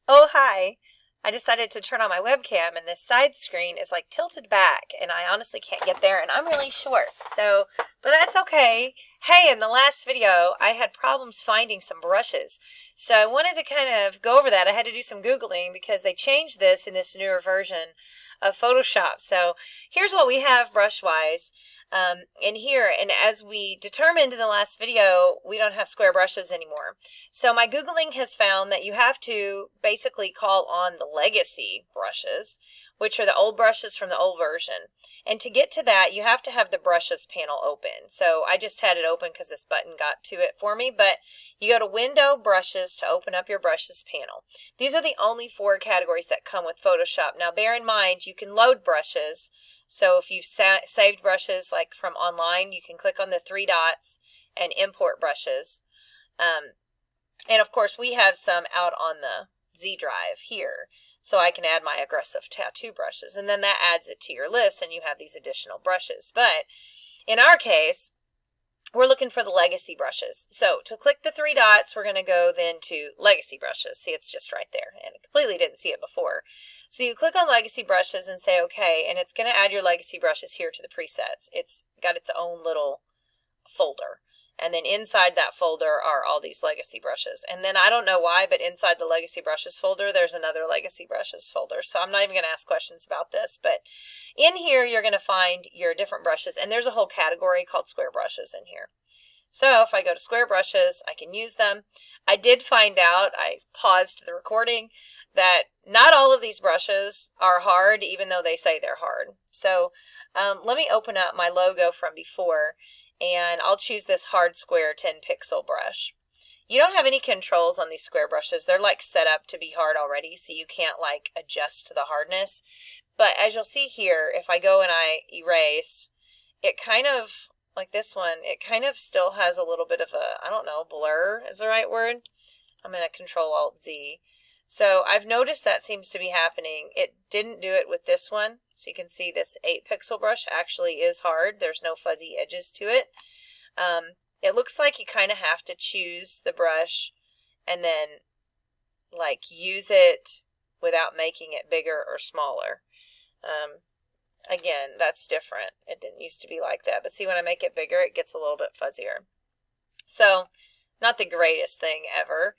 Oh, hi. I decided to turn on my webcam and this side screen is like tilted back and I honestly can't get there and I'm really short. But that's okay. Hey, in the last video, I had problems finding some brushes. So I wanted to kind of go over that. I had to do some Googling because they changed this in this newer version of Photoshop. So here's what we have brush-wise. In here, and as we determined in the last video, we don't have square brushes anymore. So my Googling has found that you have to basically call on the legacy brushes, which are the old brushes from the old version. And to get to that, you have to have the brushes panel open. So I just had it open because this button got to it for me, but you go to Window, Brushes to open up your brushes panel. These are the only 4 categories that come with Photoshop. Now bear in mind, you can load brushes. So if you've saved brushes like from online, you can click on the 3 dots and import brushes. And of course we have some out on the Z drive here, so I can add my aggressive tattoo brushes, and then that adds it to your list and you have these additional brushes. But in our case, we're looking for the legacy brushes. So to click the 3 dots, we're going to go then to legacy brushes. See, it's just right there, and I completely didn't see it before. So you click on legacy brushes and say okay, and it's going to add your legacy brushes here to the presets. It's got its own little folder. And then inside that folder are all these legacy brushes. And then I don't know why, but inside the legacy brushes folder, there's another legacy brushes folder. So I'm not even going to ask questions about this. But in here, you're going to find your different brushes. And there's a whole category called square brushes in here. So if I go to square brushes, I can use them. I did find out, I paused the recording, that not all of these brushes are hard, even though they say they're hard. So let me open up my logo from before. And I'll choose this hard square 10 pixel brush. You don't have any controls on these square brushes. They're like set up to be hard already, so you can't like adjust the hardness. But as you'll see here, if I go and I erase, it kind of, like this one, it kind of still has a little bit of a, I don't know, blur is the right word. I'm going to Control Alt Z. So I've noticed that seems to be happening. It didn't do it with this one. So you can see this 8 pixel brush actually is hard. There's no fuzzy edges to it. It looks like you kind of have to choose the brush and then like use it without making it bigger or smaller. Again, that's different. It didn't used to be like that. But see, when I make it bigger, it gets a little bit fuzzier. So not the greatest thing ever.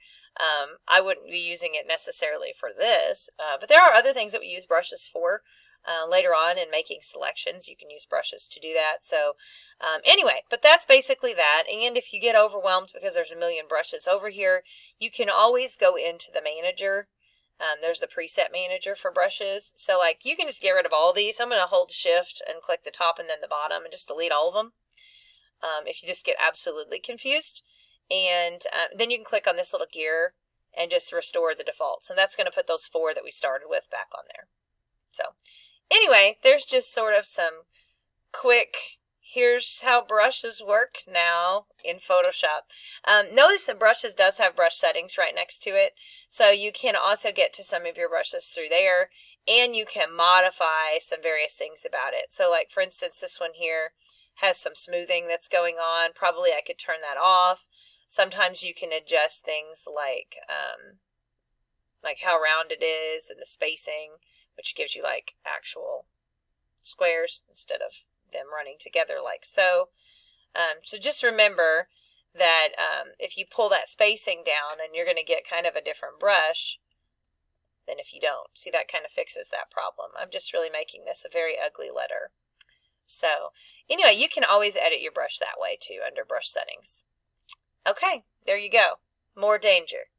I wouldn't be using it necessarily for this, but there are other things that we use brushes for later on in making selections. You can use brushes to do that. So anyway, but that's basically that. And if you get overwhelmed because there's a million brushes over here, you can always go into the manager. There's the preset manager for brushes. So like you can just get rid of all these. I'm going to hold shift and click the top and then the bottom and just delete all of them if you just get absolutely confused. And then you can click on this little gear and just restore the defaults. And that's going to put those 4 that we started with back on there. So anyway, there's just sort of some quick, here's how brushes work now in Photoshop. Notice that brushes does have brush settings right next to it. So you can also get to some of your brushes through there. And you can modify some various things about it. So like for instance, this one here has some smoothing that's going on. Probably I could turn that off. Sometimes you can adjust things like how round it is and the spacing, which gives you like actual squares instead of them running together like so. So just remember that if you pull that spacing down, then you're going to get kind of a different brush than if you don't. See, that kind of fixes that problem. I'm just really making this a very ugly letter. So anyway, you can always edit your brush that way too under brush settings. Okay, there you go. More danger.